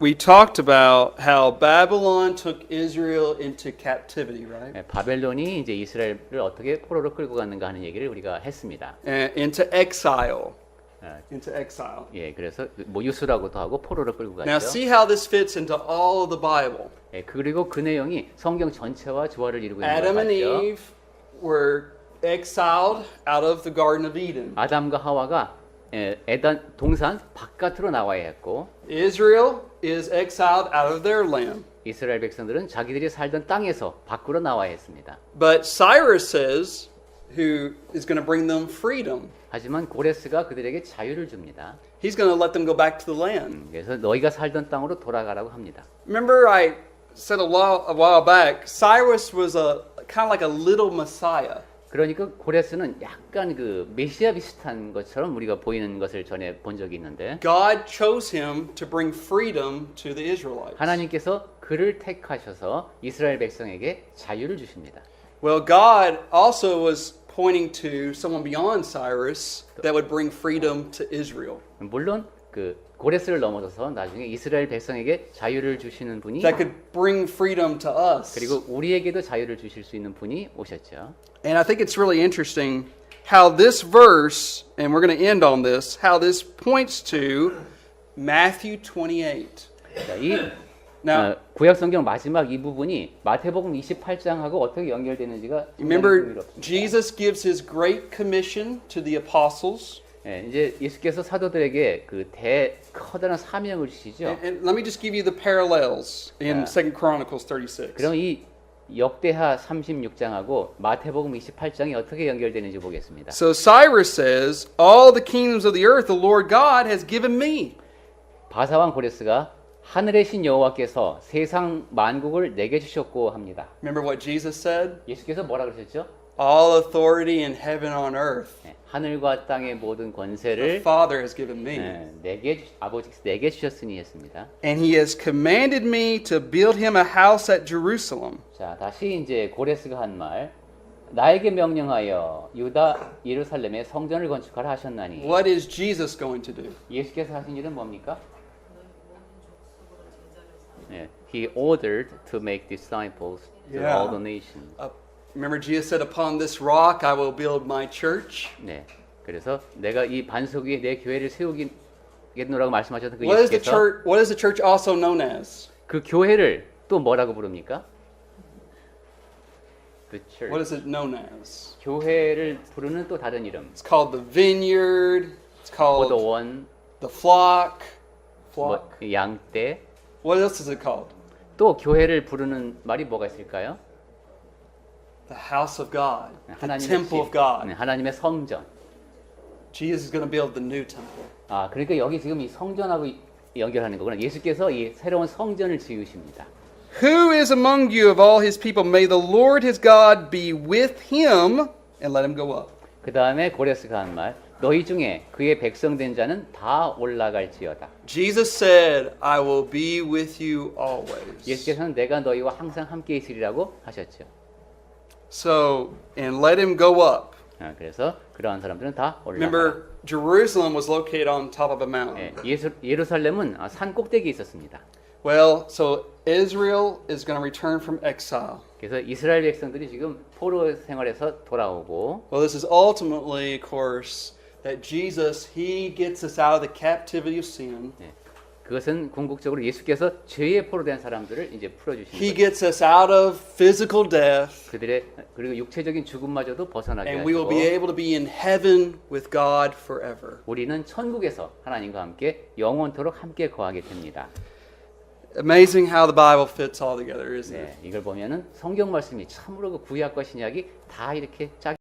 we talked about how Babylon took Israel into captivity, right? 바벨론이 이제 이스라엘을 어떻게 포로로 끌고 갔는가 하는 얘기를 우리가 했습니다. Into exile. Into exile. 예, 그래서 뭐 유수라고도 하고 포로로 끌고 갔죠. Now, see how this fits into all of the Bible. 예, 그리고 그 내용이 성경 전체와 조화를 이루고 있는 Adam 것 and 같죠. Eve were exiled out of the Garden of Eden. 아담과 하와가 에단 동산 바깥으로 나와야 했고 Israel is exiled out of their land. 이스라엘 백성들은 자기들이 살던 땅에서 밖으로 나와야 했습니다. But Cyrus says, who is going to bring them freedom. 하지만 고레스가 그들에게 자유를 줍니다. He's going to let them go back to the land. 그래서 너희가 살던 땅으로 돌아가라고 합니다. Remember I said a while back, Cyrus was kind of like a little Messiah. 그러니까 고레스는 약간 그 메시아 비슷한 것처럼 우리가 보이는 것을 전에 본 적이 있는데 God chose him to bring freedom to the Israelites. 하나님께서 그를 택하셔서 이스라엘 백성에게 자유를 주십니다. Well, God also was pointing to someone beyond Cyrus that would bring freedom to Israel. 물론 그 고레스를 넘어서서 나중에 이스라엘 백성에게 자유를 주시는 분이 That could bring freedom to us. 그리고 우리에게도 자유를 주실 수 있는 분이 오셨죠. And I think it's really interesting how this verse, and we're going to end on this, how this points to Matthew 28. 자, 이 Now, 구약 성경 마지막 이 부분이 마태복음 28장하고 어떻게 연결되는지가 remember, 흥미롭습니다. Jesus gives his great commission to the apostles. 예, 이제 예수께서 사도들에게 그 커다란 사명을 주시죠. And let me just give you the parallels in Yeah. 2 Chronicles 36. 그럼 이 역대하 36장하고 마태복음 28장이 어떻게 연결되는지 보겠습니다. So Cyrus says, all the kingdoms of the earth the Lord God has given me. 바사왕 고레스가 하늘의 신 여호와께서 세상 만국을 내게 주셨고 합니다. Remember what Jesus said? 예수께서 뭐라 그러셨죠? All authority in heaven on earth 예, 하늘과 땅의 모든 the 권세를 Father has given me. 아버지께서 내게 주셨으니 했습니다. And he has commanded me to build him a house at Jerusalem. 자, 다시 이제 고레스가 한 말. 나에게 명령하여 유다 예루살렘에 성전을 건축하라 하셨나니. What is Jesus going to do? 예수께서 하신 일은 뭡니까? 예, He ordered to make disciples to Yeah. all the nations. Remember Jesus said, upon this rock I will build my church. 네, 그래서 내가 이 반석 위에 내 교회를 세우겠노라고 말씀하셨던 그 What is the 예수께서 church? What is the church also known as? 그 교회를 또 뭐라고 부릅니까? The church. What is it known as? 교회를 부르는 또 다른 이름. It's called the vineyard. It's called 포도원, the flock. 뭐, 양떼. What else is it called? 또 교회를 부르는 말이 뭐가 있을까요? The house of God. The 하나님의 temple of 집, God. 하나님의 성전. Jesus is going to build the new temple. 아, 그러니까 여기 지금 이 성전하고 연결하는 거구나. 예수께서 이 새로운 성전을 지으십니다. Who is among you of all his people? May the Lord his God be with him and let him go up. 그 다음에 고레스가 한 말. 너희 중에 그의 백성된 자는 다 올라갈지어다. Jesus said, I will be with you always. 예수께서는 내가 너희와 항상 함께 있으리라고 하셨죠. So, and let him go up. 아, 그래서 그러한 사람들은 다 올라가. Remember, Jerusalem was located on top of a mountain. 예루살렘은 산 꼭대기에 있었습니다. Well, so Israel is going to return from exile. 그래서 이스라엘 백성들이 지금 포로 생활에서 돌아오고 Well, this is ultimately, of course, that Jesus, he gets us out of the captivity of sin. 그것은 궁극적으로 예수께서 죄의 포로 된 사람들을 이제 풀어주시는 He 거예요. gets us out of physical death. 그들의 그리고 육체적인 죽음마저도 벗어나게 And we will be 하시고 able to be in heaven with God forever. 우리는 천국에서 하나님과 함께 영원토록 함께 거하게 됩니다. Amazing how the Bible fits all together, isn't it? 네, 이걸 보면은 성경 말씀이 참으로 그 구약과 신약이 다 이렇게 짝